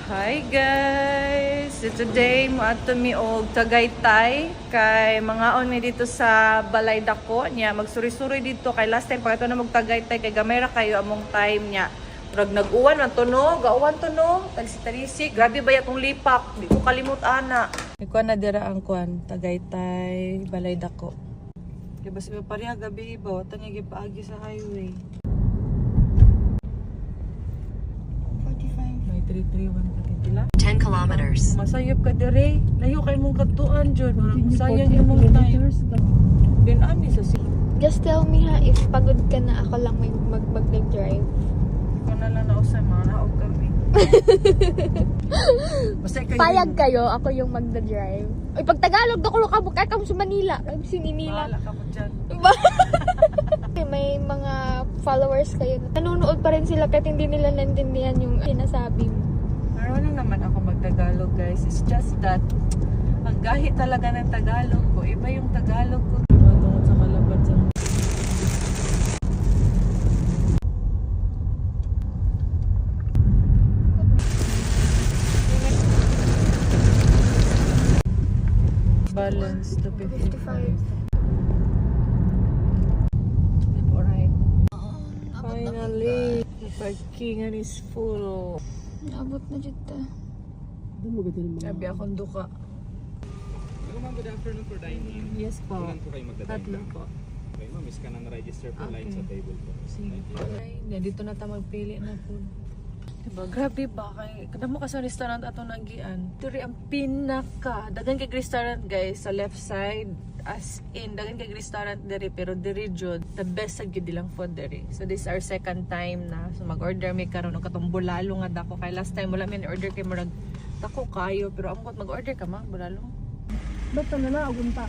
Hi guys! So today, maato mi og Tagaytay kay mga on mi dito sa Balay Dako niya. Magsuri-suri dito kay last time pagkato na mag Tagaytay kay gamay ra kayo among time niya. Murag nag-uwan man tunog, gauwan tunog, talisi-talisi. Grabe ba yatong lipak? Di ko kalimot ana. Ikaw na dira ang kwan, Tagaytay, Balay Dako. Kay basta pareha gabi ba watang gipaagi sa highway. 10 kilometers. Masayop ka dire. Layo kay mong katuan jud. Sayang imong time. Din ami sa city. Just tell me ha, if pagod ka na ako lang may mag-drive. Kung na lang nausay mga naog kami. Basta kayo. Payag kayo, ako yung magda-drive. Ay, pag Tagalog, nakulo ka mo, kaya ka mo sa Manila. Ay, sininila. Bahala ka mo dyan. May mga followers kayo. Nanonood pa rin sila kahit hindi nila naintindihan yung sinasabi mo. Pero ano naman ako mag-Tagalog guys. It's just that, ang gahi talaga ng Tagalog ko. Iba yung Tagalog ko. Tungkol sa kalaban sa balance to 55. Alright. Finally, the parkingan is full. Naabot na dyan ta. Sabi akong duka. Hello ma'am, good afternoon for dining. Yes po. Ilan po kayo magdadine? Tatlo po. Okay ma'am, is ka na na-register po line sa table po. Sige. Ay, dito na tayo magpili na po. Diba, grabe ba? Kada mo ka sa restaurant ato nagian. Diri ang pinaka. Dagan kay restaurant guys sa left side. As in, dagan kay restaurant diri. Pero diri jud the best sa gid lang food diri. So this is our second time na. So mag-order mi karon og katong bulalo nga dako. Kay last time wala mi order kay murag dako kayo. Pero amot mag-order ka ma bulalo. Ba't na na, agunta?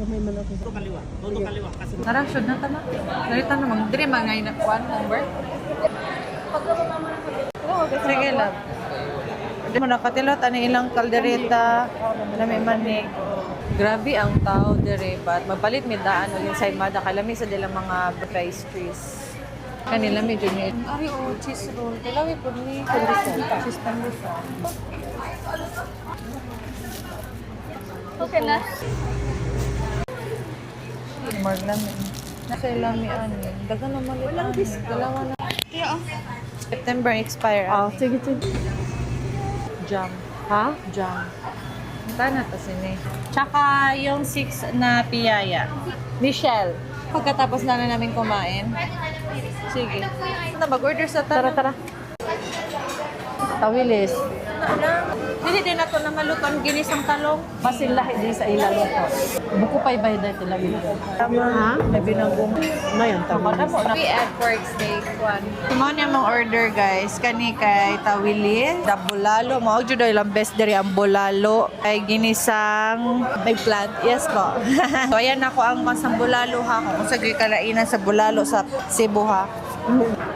Gamay man ako. Toto kaliwa. Toto kaliwa. Kasi Tara, should na tama. Narita naman. Diri mga ngayon na kuan number. Sige lang. Hindi mo nakatilot, ano ilang kaldereta, na may manig. Grabe ang tao dire, but mapalit mi daan o yung side mada kalami sa dilang mga pastries. Kanila medyo ni ari o cheese roll. Kailangan po ni cheese pandesal. Okay na. Mark namin. Nasa ilami ani. Dagan naman walang dalawa na. September expire. Ah, sige, sige. Jam. Ha? Jam. Tana to sini. Tsaka yung 6 na piyaya. Michelle. Pagkatapos na namin kumain. Sige. Na mag-order sa tara. Tara. Tawilis. Dili din nato na maluton ginisang talong. Basin lahi din sa ilang ito. Buko pa'y bay dahil tila bito. Ha? May binagong. Ngayon, tawilis. We add pork steak one. Tumaw niya mong order guys. Kani kay Tawilis. Da bulalo. Maog jud ilang best diri ang bulalo. Kay ginisang may plant. Yes po. So ayan ako ang masang bulalo ha. Kung sa kalainan sa bulalo sa Cebu ha.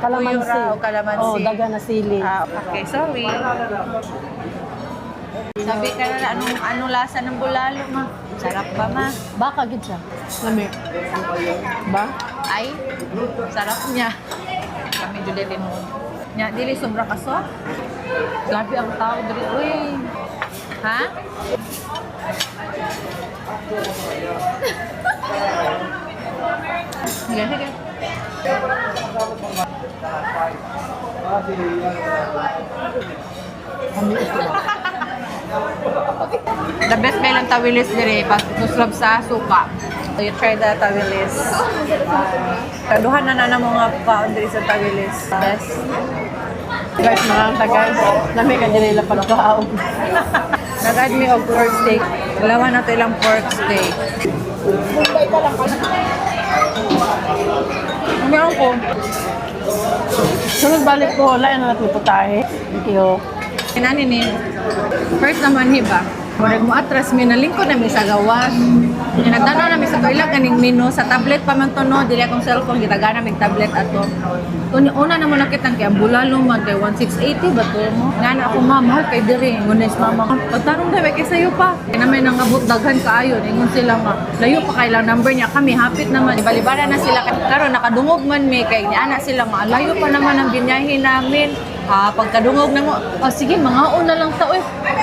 Kalamansi. Tuyura o kalamansi. Oh, daga na sili. Okay, sorry. Sabi ka na, anong lasa ng bulalo, ma? Sarap ba, ma? Baka gid siya. Lami. Ba? Ay, sarap niya. Kami dili mo. Nya, dili sobra kaso. Grabe ang tao dili. Uy. Ha? Sige, sige. The best may lang tawilis dire pag tuslab sa suka. So you try the tawilis. Kaduhan na mga kaon dire sa tawilis. Best. Guys, mga guys. Lami ka nila pagkaon. Nag-add me og pork steak. Dalawa na to ilang pork steak. Meron ko. Sunod balik ko, wala na natin putahe. Thank you. Kinani ni. First naman hiba. Murag mo atras mi nalingkod na mi sa gawas. Nagtanaw na mi sa toilet kaning menu sa tablet pa man to no, dili akong cellphone gitagana mig tablet ato. Kun una na mo nakita kay ang bulalo man kay 1680 ba to mo. Ngana ako mahal kay diri ngunes mama. Pagtarong dai kay sayo pa. Kaya may nangabot daghan kaayo ingon sila ma. Layo pa kay lang number niya kami hapit naman. Ibalibara na sila karon nakadungog man mi kay ni ana sila ma. Layo pa naman ang binyahe namin. Pagkadungog na mo, sige, mga una lang ta, uy.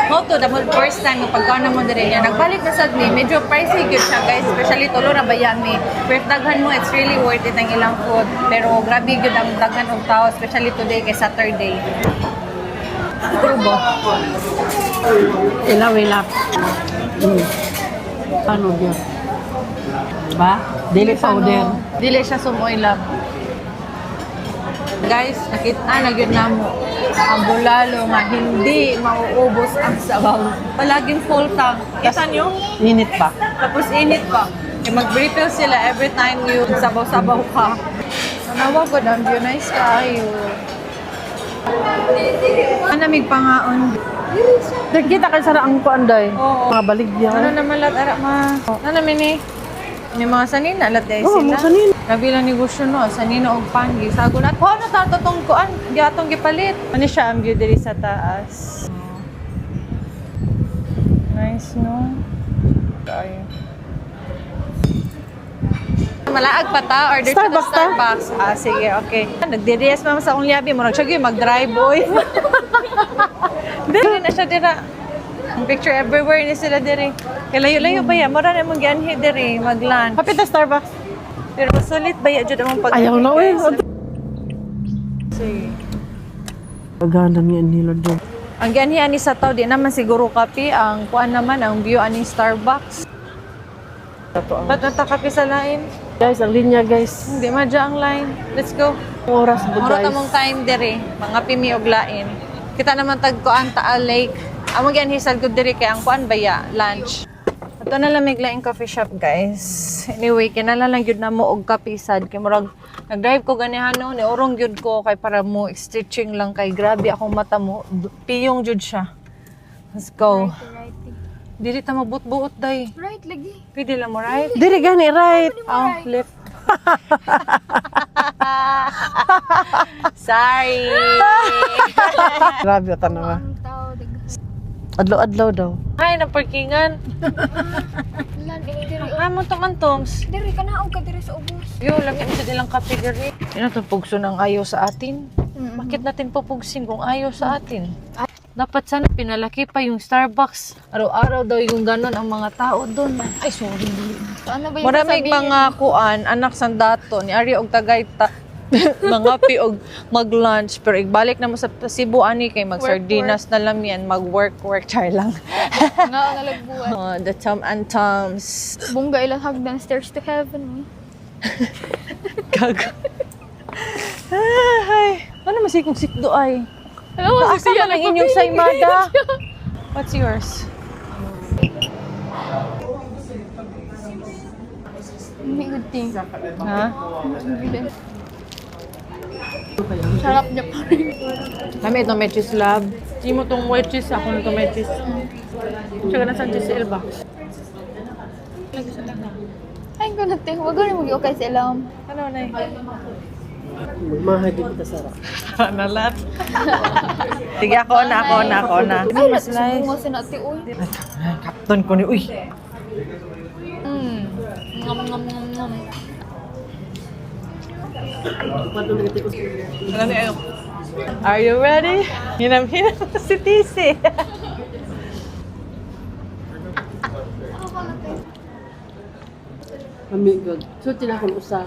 Moto, the first time, pagkaan na mo din yan. Nagbalik na sad ni, medyo pricey good siya, guys. Especially tulo na bayan ni. Pero if daghan mo, it's really worth it ang ilang food. Pero grabe good ang daghan ng tao, especially today kay Saturday. Ano ba? Ilaw. Ano yun? Ba? Dili powder. Dili siya sumoy lang. Guys, na yun na mo. Ang bulalo nga hindi mauubos ang sabaw. Palaging full tank. Kita nyo? Init pa. Tapos init pa. Mag-refill sila every time yung sabaw-sabaw ka. Manawa ko doon, view nice kayo. Anamig pangaon. Kita ka sa ang kuanday. Oo. Mga baligya. Ano naman lat ara ma? Ano namin ni? May mga sanina lat dahil Oo, sila. mga sanina. Kabilang negosyo no, sanina og panggi. Sago na, ano tato tong kuan? Giatong gipalit. Ano siya ang view diri sa taas. Nice no. Tayo. Malaag pa ta, order Starbucks to the Starbucks. Sige, okay. Nagdi-DS mama sa akong liabi, murag siya gyud mag-drive boy. Dili na siya dira. Ang picture everywhere ni sila diri. Kay layo-layo ba ya? Mura na mong gianhi diri mag-lunch. Kapit na Starbucks. Pero sulit ba ya jud among pag Ayaw na, uy. Sige. Paganan niya nila doon. Ang gianhi ani sa tao di naman siguro kape, ang kuan naman ang view ani Starbucks. Ba't natakapi sa line? Guys, ang linya guys. Hindi madya ang line. Let's go. Oras po Murot guys. among time diri, mga pimi og lain. Kita naman tagkuan Taal Lake. Amo gan hisal gud diri kay ang kuan baya lunch. Ato na lang laing coffee shop guys. Anyway, kinala lang gyud namo og kape sad kay murag nag-drive ko ganihano ni orong gyud ko kay para mo stretching lang kay grabe akong mata mo piyong jud siya. Let's go. Dili ta mabut-buot day. Right, lagi. Pwede lang mo right? Diri gani right. Left. Sorry. Grabe ta naman. Ang tao, Adlaw-adlaw daw. Ay, na parkingan. Lan, diri. Amo tong antoms. Diri ka na, ka diri sa ubos. Yo, lami mo sa nilang kape diri. Ino to pugso ng ayaw sa atin. Bakit natin pupugsin kung ayaw sa atin? Dapat sana pinalaki pa yung Starbucks. Araw-araw daw yung ganon ang mga tao doon. Ay, sorry. So, ano ba yung Maraming sasabihin? mga kuan, anak sang dato, ni Ari og Tagayta. Mga piog mag-lunch pero igbalik na mo sa Cebu ani kay mag-sardinas na lang yan, mag-work char lang. Nga, nalagbuan. The Tom and Toms. Bungga ilang hagdan stairs to heaven. Gago. Ay, ano masikong sikdo ay? Alam mo, Asa man ang inyong saymada? What's yours? May good thing. Ha? Sarap niya pa rin. Kami itong may cheese lab. Hindi mo itong white cheese, ako na itong may cheese. Tsaka na sa cheese Elba. Ay, ko natin. Huwag ko rin mag-okay sa ilam. Ano na eh? Magmahal din kita sarap. Nalat. Sige, ako na. Ay, nasubungo sa nati, uy. Kapton ko ni, uy. Ngam, ngam, ngam, ngam. Ano na yun? Are you ready? Hinam-hinam si Tisi. Amigod. So, tinakon usa.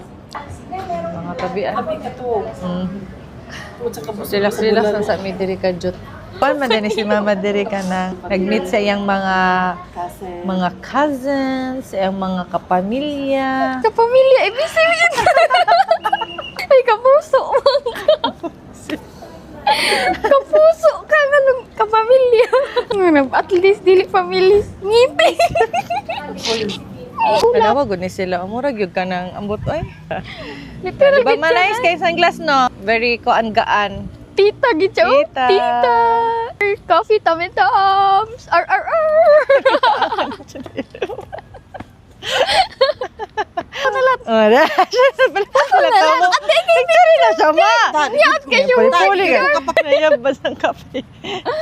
Mga tabian. Sila sa sa midiri ka jut. Paano madani si Mama diri ka na nag-meet sa iyang mga cousins, iyang mga kapamilya. Kapamilya, ibig sabihin. Ay, kapuso. Kapuso ka nga nung kapamilya. At least, dili family. Ngiti. Alawa gud ni sila. Umurag yun ka ng ambot ay. Literal, Diba manayos kay sunglass no? Very gaan. Tita, gitsa. Tita. Tita. Coffee, tami-tams. Wala. Wala mo. Picture na siya ma. Niyat ka siya. Puli ka. Nayabas ang kape.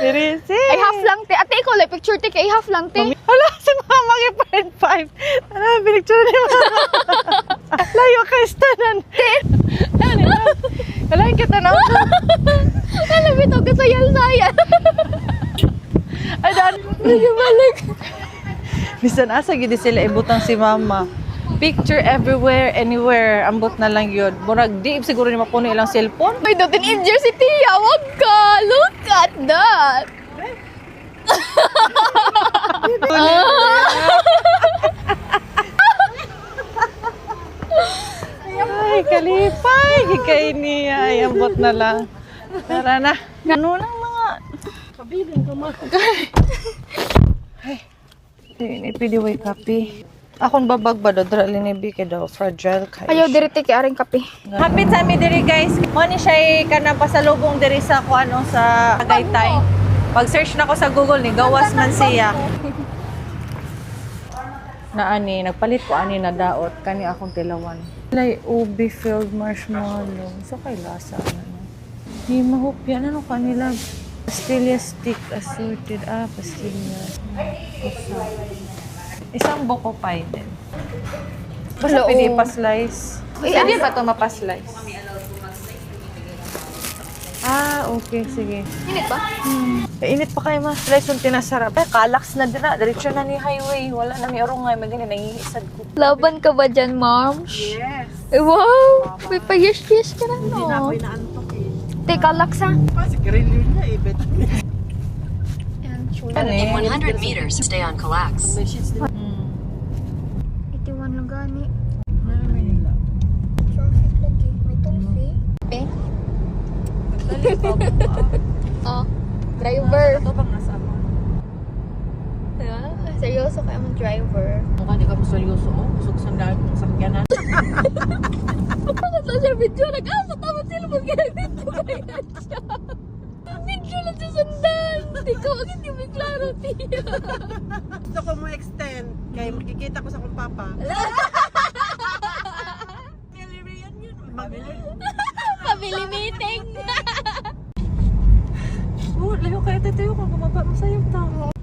Pirisi. Ay, half lang, te. Ate, ikaw, like, picture, te. Kay half lang, te. Hala, si Mama kay part 5. Ano, pinicture ni Mama. Layo ka istanan. Kailangan kita na. Alam ito, kasayal-sayal. Ay, daan. Nagibalik. Bisan asa gid sila ibutang si mama. Picture everywhere, anywhere. Ambot na lang yun. Murag di siguro ni mapuno ilang cellphone. May doon injure si Tia. Wag ka. Look at that. Ay, kalipay. Hikay niya. Ay, ambot na lang. Tara na. Ano lang mga... Kabilin ka ma. Ay, ini pidiway kape. Akong babag ba daw, drali ni Bike daw, fragile kayo. Ayaw, diriti kay aring kape. Hapit sa amin diri guys. Mo ni siya kanang pasalubong diri sa kuano sa Tagaytay. Pag-search na ko sa Google ni gawas man siya. Na ani, nagpalit ko ani na daot kani akong tilawan. Lay ubi filled marshmallow. So kay lasa na. Di mahupya na no kanila. Pastilla stick assorted. Pastilla. Isang buko pie din. Basta Hello. pwede pa-slice. Uy, Pwede ba ito mapa-slice? Okay. Sige. Init ba? Init pa kayo ma. Slice yung tinasarap. Kalax na din na. Diretso na ni highway. Wala na may orongay. Magani, nangihisad ko. Laban ka ba dyan, ma'am? Yes. Wow! May pa-yes-yes ka na, Hindi na no? ako'y naantok eh. Teka, laksa. Kasi karilyo niya eh. Bet. Yan, sure. Ano In eh? 100 meters, stay on Calax. May sheets din. 81 lang gani. Marami nila. Traffic lagi. May tulfi. Eh? Oh, driver. Ito bang nasa mo? Seryoso kayo mong driver. Mukha di ka mo seryoso oh. Usog sandaan ng sakyanan. Bakit sa siya video? Nag-asa tamad sila mag-edit ko kaya siya. Video lang sa sandan. Hindi ko, hindi mo klaro, tiya. Gusto ko mo extend. Kaya makikita ko sa kong papa. Milirian yun. Mabili. Family meeting. Oh, layo kayo tayo kung gumaba mo sa'yo tao.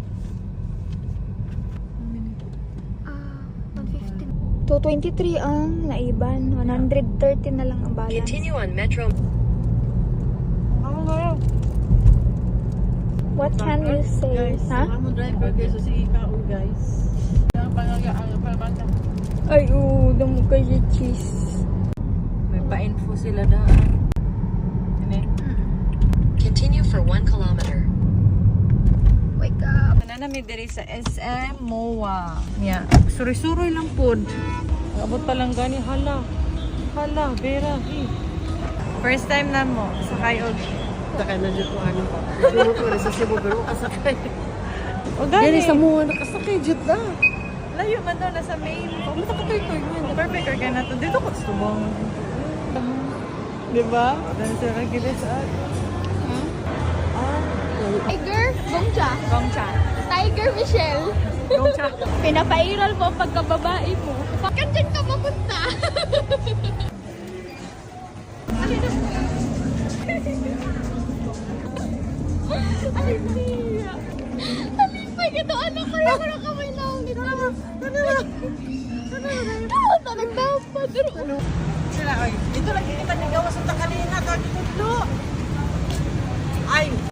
150. 223 ang naiban. 130 na lang ang balance. Continue on Metro. What can you say? Guys, Ha? ang driver guys. So si Ika guys. Ang pangalaga. Ay, damo kayo cheese. May pa-info sila daan. Continue for 1 kilometer. Wake up. Nanami diri sa SM MOA. Yeah. Suri-suri lang pod. Abot pa lang gani. Hala, Vera. First time na mo sa kayog. Sakay na dyan ko ano pa. Dito ko rin sa Cebu pero kasakay. O gani. Dili sa mga nakasakay dyan na. Layo man daw nasa main. Pumunta ka tayo niyan. Perfect ka na to. Dito ko subong. Diba? Dan sila gila sa atin. Tiger, Gongcha. Gongcha. Tiger Michelle. Gongcha. Pinapairal mo pagkababae mo. Bakit dyan ka mapunta? Alipay. Alipay, ito anak ko yung mga kamay na ang ginawa. Tanag dapat. Sila ay. Ito lagi kita nigawa sa takalina. Kagutlo. Ay.